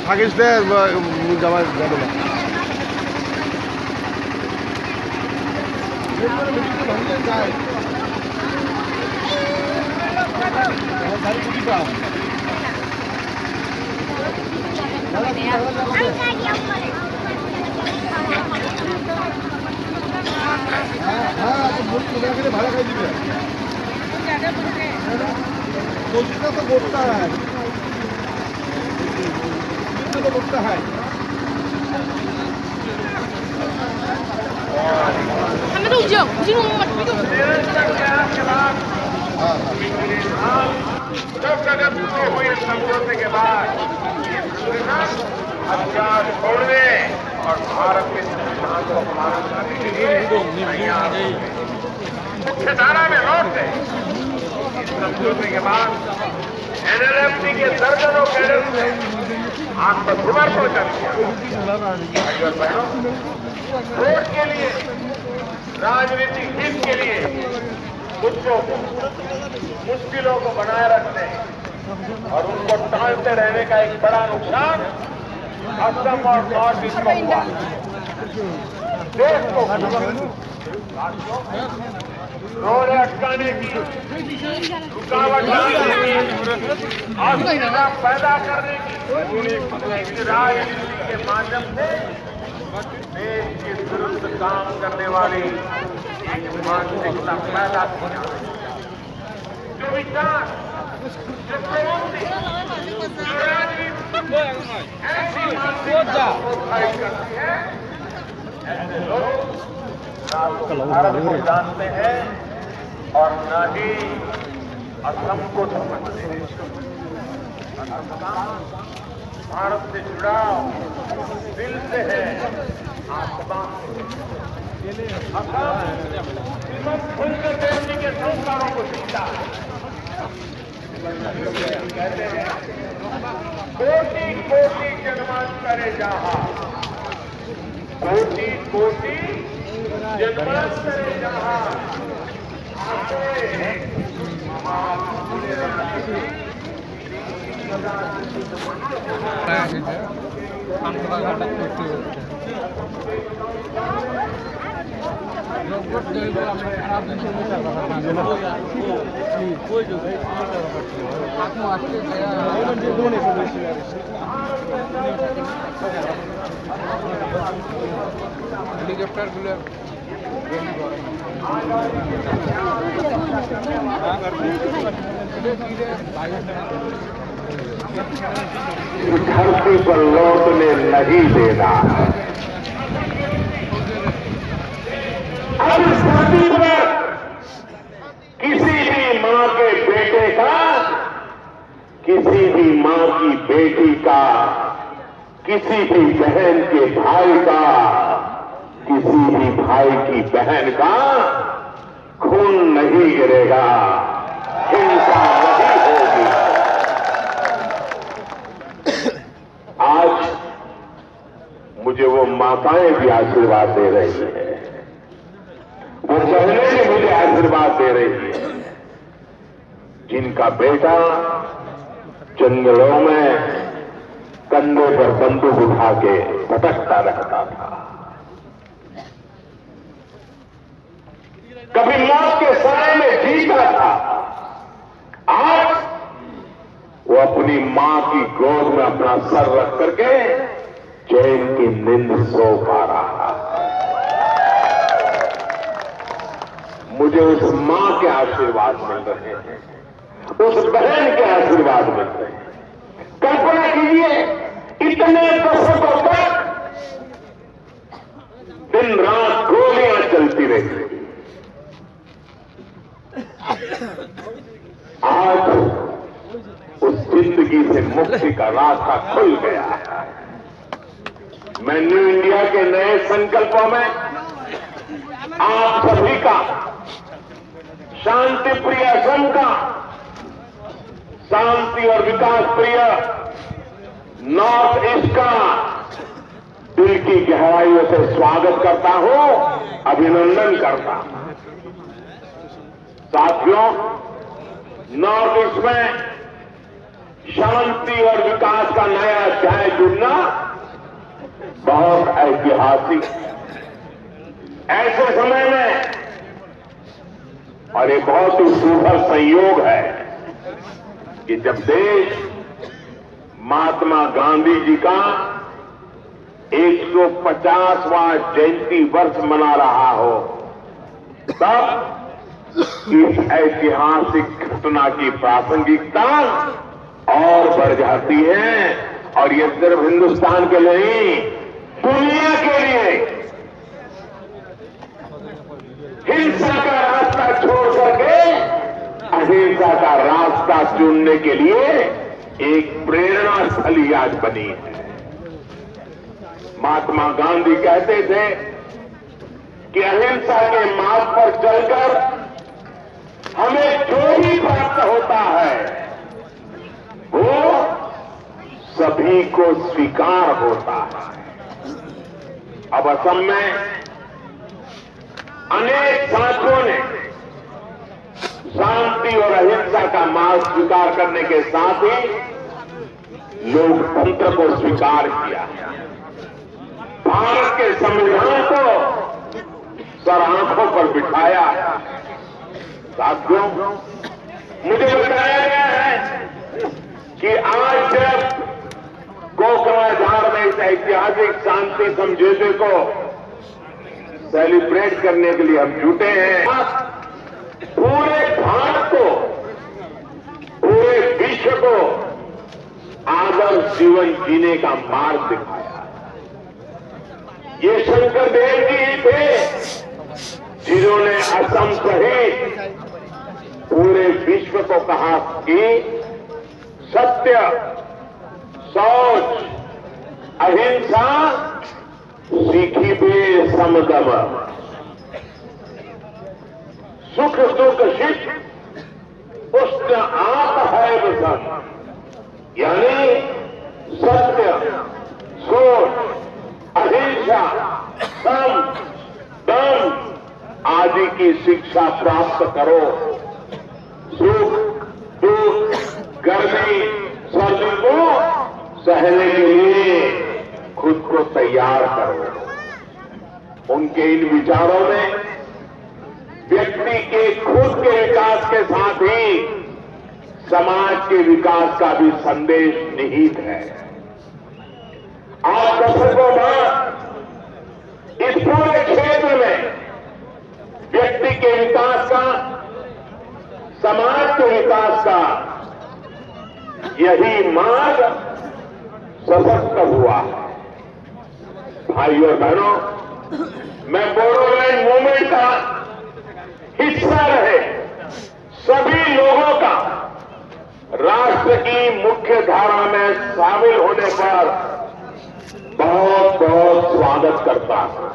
থাকিস দে জামাই যাবে না ভাড়া খাই দিবে তো করতে হয় तो करता है हमें रुक जाओ मुझे रूम मत भी जब जगत में हुए समझौते के बाद हथियार छोड़ने और भारत के संविधान को अपमान करने के लिए मुख्य धारा में लौट गए। इस समझौते के बाद एनएलएफटी के दर्जनों कैडर ने आत्मसमर पहुंचा दिया। वोट के लिए, राजनीतिक हित के लिए मुद्दों को, मुश्किलों को बनाए रखने और उनको टालते रहने का एक बड़ा नुकसान असम और नॉर्थ ईस्ट को हुआ। देश को रोड अटकाने की, रुकावट डालने की, असुविधा पैदा करने की राजनीति के माध्यम से देश के विरुद्ध काम करने वाली एक मानसिकता पैदा किया। जो विचार, जो प्रवृत्ति, जो राजनीति ऐसी मानसिकता को प्रोत्साहित करती है, ऐसे लोग भारत को जानते हैं और न ही असम को समझते हैं। भारत से जुड़ाव दिल से है, आत्मा से खुलकर देश के संस्कारों को जीता। कहते हैं कोटि कोटि जन्मांतरे जहाँ, कोटि कोटि जन्मांतरे जहाँ हेलीकॉप्टर धरती पर लौटने नहीं देना है। अब इस धरती पर किसी भी मां के बेटे का, किसी भी मां की बेटी का, किसी भी बहन के भाई का, किसी भी भाई की बहन का खून नहीं गिरेगा, हिंसा नहीं होगी। आज मुझे वो माताएं भी आशीर्वाद दे रही है, वो बहनें भी मुझे आशीर्वाद दे रही है, जिनका बेटा जंगलों में कंधे पर बंदूक उठा के भटकता रहता था, कभी मौत के साए में जीता था, आज वो अपनी मां की गोद में अपना सर रख करके चैन की नींद सो पा रहा है। मुझे उस मां के आशीर्वाद मिल रहे हैं, उस बहन के आशीर्वाद मिल रहे हैं। कल्पना कीजिए, इतने दशकों तक दिन रात गोलियां चलती रही, आज उस जिंदगी से मुक्ति का रास्ता खुल गया है। मैं न्यू इंडिया के नए संकल्पों में आप सभी का, शांति प्रिय असम का, शांति और विकास प्रिय नॉर्थ ईस्ट का दिल की गहराइयों से स्वागत करता हूं, अभिनंदन करता हूं। साथियों, नॉर्थ ईस्ट में शांति और विकास का नया अध्याय जुड़ना बहुत ऐतिहासिक। ऐसे समय में और ये बहुत ही सुखद संयोग है कि जब देश महात्मा गांधी जी का 150वां जयंती वर्ष मना रहा हो, तब इस ऐतिहासिक घटना की प्रासंगिकता और बढ़ जाती है। और ये सिर्फ हिंदुस्तान के लिए नहीं, दुनिया के लिए हिंसा का रास्ता छोड़ करके अहिंसा का रास्ता चुनने के लिए एक प्रेरणा स्थली आज बनी है। महात्मा गांधी कहते थे कि अहिंसा के मार्ग पर चलकर हमें जो भी प्राप्त होता है वो सभी को स्वीकार होता है। अब असम में अनेक साथियों ने शांति और अहिंसा का मार्ग स्वीकार करने के साथ ही लोकतंत्र को स्वीकार किया। भारत के संविधान को सर आंखों पर बिठाया। साथियों, मुझे बताया गया है कि आज जब कोकराझार में इस ऐतिहासिक शांति समझौते को सेलिब्रेट करने के लिए हम जुटे हैं, पूरे भारत को, पूरे विश्व को आदर्श जीवन जीने का मार्ग दिखाया। ये शंकर देव जी ही थे जिन्होंने असम सहित पूरे विश्व को कहा कि सत्य, शौच, अहिंसा सीखी बे समदम, सुख दुख शिख पुष्ट आप है वसन। यानी सत्य, शौच, अहिंसा, सम, दम आदि की शिक्षा प्राप्त करो। सुख दुख गर्मी सर्दी को सहने के लिए खुद को तैयार करो। उनके इन विचारों में व्यक्ति के खुद के विकास के साथ ही समाज के विकास का भी संदेश निहित है। आज दशकों बाद इस पूरे क्षेत्र में व्यक्ति के विकास का, समाज के विकास का यही मार्ग सशक्त हुआ है। भाइयों और बहनों, मैं बोडोलैंड मूवमेंट का हिस्सा रहे सभी लोगों का राष्ट्र की मुख्य धारा में शामिल होने पर बहुत बहुत स्वागत करता हूं।